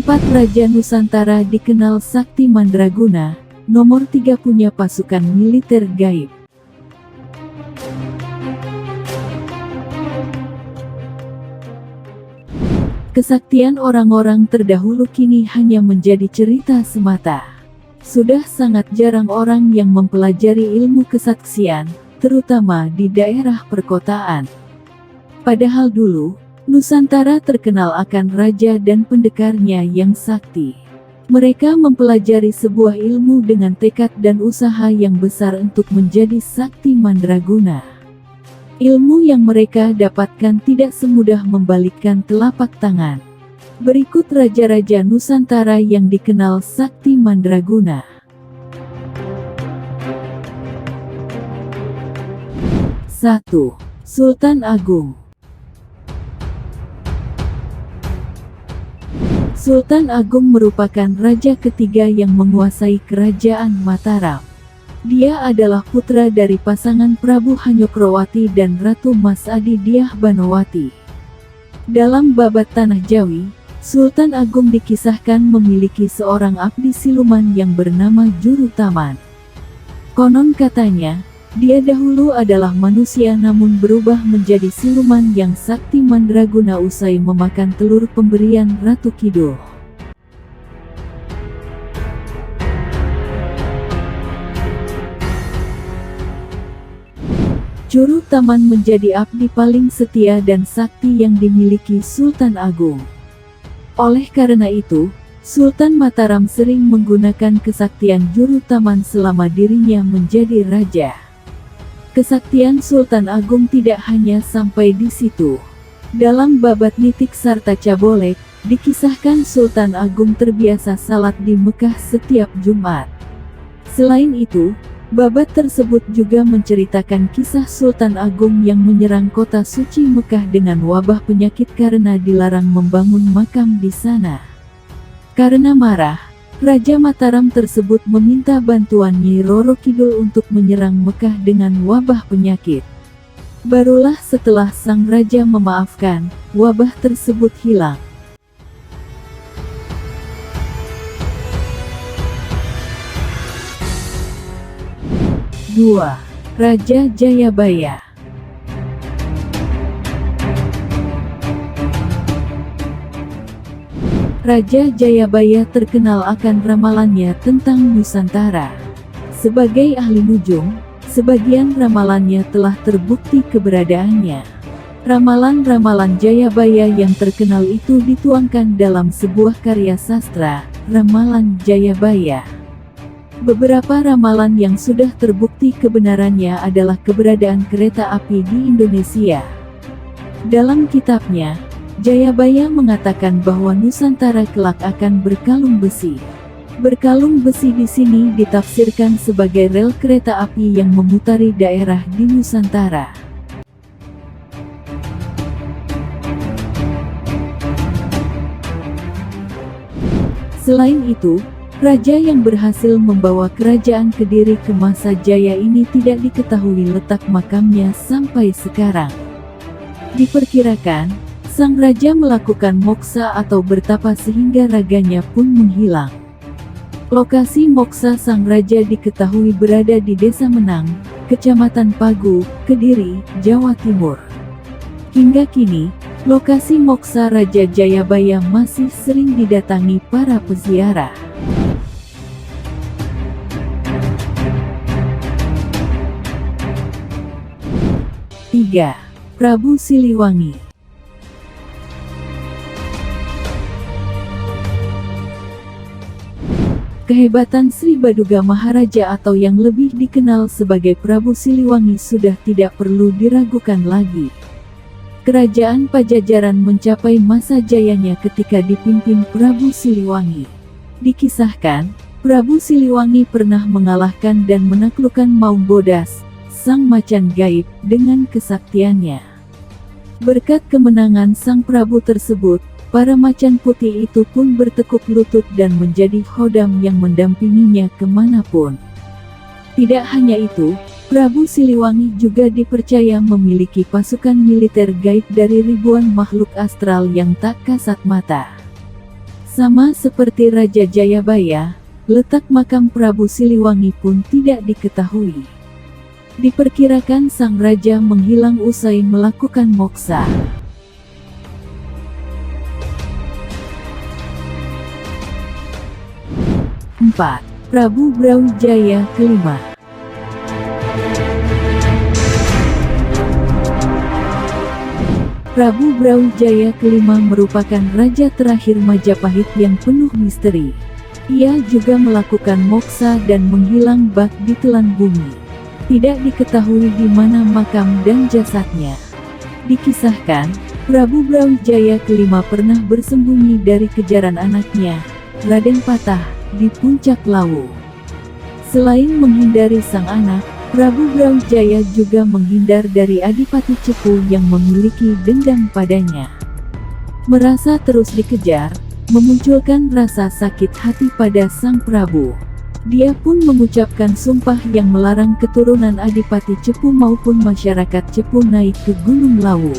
4. Raja Nusantara dikenal sakti mandraguna. Nomor 3. Punya pasukan militer gaib. Kesaktian orang-orang terdahulu kini hanya menjadi cerita semata. Sudah sangat jarang orang yang mempelajari ilmu kesaksian, terutama di daerah perkotaan. Padahal dulu, Nusantara terkenal akan raja dan pendekarnya yang sakti. Mereka mempelajari sebuah ilmu dengan tekad dan usaha yang besar untuk menjadi sakti mandraguna. Ilmu yang mereka dapatkan tidak semudah membalikkan telapak tangan. Berikut raja-raja Nusantara yang dikenal sakti mandraguna. 1. Sultan Agung. Sultan Agung merupakan raja ketiga yang menguasai kerajaan Mataram. Dia adalah putra dari pasangan Prabu Hanyokrowati dan Ratu Masadi Dyah Banowati. Dalam babat Tanah Jawi, Sultan Agung dikisahkan memiliki seorang abdi siluman yang bernama Jurutaman. Konon katanya, dia dahulu adalah manusia namun berubah menjadi siluman yang sakti mandraguna usai memakan telur pemberian Ratu Kidul. Jurutaman menjadi abdi paling setia dan sakti yang dimiliki Sultan Agung. Oleh karena itu, Sultan Mataram sering menggunakan kesaktian Jurutaman selama dirinya menjadi raja. Kesaktian Sultan Agung tidak hanya sampai di situ. Dalam babat Nitik Sarta Cabolek, dikisahkan Sultan Agung terbiasa salat di Mekah setiap Jumat. Selain itu, babat tersebut juga menceritakan kisah Sultan Agung yang menyerang kota suci Mekah dengan wabah penyakit karena dilarang membangun makam di sana. Karena marah, Raja Mataram tersebut meminta bantuan Nyi Roro Kidul untuk menyerang Mekah dengan wabah penyakit. Barulah setelah sang raja memaafkan, wabah tersebut hilang. 2. Raja Jayabaya. Raja Jayabaya terkenal akan ramalannya tentang Nusantara. Sebagai ahli nujum, sebagian ramalannya telah terbukti keberadaannya. Ramalan-ramalan Jayabaya yang terkenal itu dituangkan dalam sebuah karya sastra, Ramalan Jayabaya. Beberapa ramalan yang sudah terbukti kebenarannya adalah keberadaan kereta api di Indonesia. Dalam kitabnya, Jayabaya mengatakan bahwa Nusantara kelak akan berkalung besi. Berkalung besi di sini ditafsirkan sebagai rel kereta api yang memutari daerah di Nusantara. Selain itu, raja yang berhasil membawa kerajaan Kediri ke masa jaya ini tidak diketahui letak makamnya sampai sekarang. Diperkirakan, sang raja melakukan moksa atau bertapa sehingga raganya pun menghilang. Lokasi moksa sang raja diketahui berada di Desa Menang, Kecamatan Pagu, Kediri, Jawa Timur. Hingga kini, lokasi moksa Raja Jayabaya masih sering didatangi para peziarah. 3. Prabu Siliwangi. Kehebatan Sri Baduga Maharaja atau yang lebih dikenal sebagai Prabu Siliwangi sudah tidak perlu diragukan lagi. Kerajaan Pajajaran mencapai masa jayanya ketika dipimpin Prabu Siliwangi. Dikisahkan, Prabu Siliwangi pernah mengalahkan dan menaklukkan Maung Bodas, sang macan gaib, dengan kesaktiannya. Berkat kemenangan sang Prabu tersebut, para macan putih itu pun bertekuk lutut dan menjadi khodam yang mendampinginya kemanapun. Tidak hanya itu, Prabu Siliwangi juga dipercaya memiliki pasukan militer gaib dari ribuan makhluk astral yang tak kasat mata. Sama seperti Raja Jayabaya, letak makam Prabu Siliwangi pun tidak diketahui. Diperkirakan sang raja menghilang usai melakukan moksa. 4. Prabu Brawijaya kelima. Prabu Brawijaya kelima merupakan raja terakhir Majapahit yang penuh misteri. Ia juga melakukan moksa dan menghilang bak di telan bumi. Tidak diketahui di mana makam dan jasadnya. Dikisahkan, Prabu Brawijaya kelima pernah bersembunyi dari kejaran anaknya, Raden Patah, di puncak Lawu. Selain menghindari sang anak, Prabu Brawijaya juga menghindar dari Adipati Cepu yang memiliki dendam padanya. Merasa terus dikejar, memunculkan rasa sakit hati pada sang Prabu. Dia pun mengucapkan sumpah yang melarang keturunan Adipati Cepu maupun masyarakat Cepu naik ke Gunung Lawu.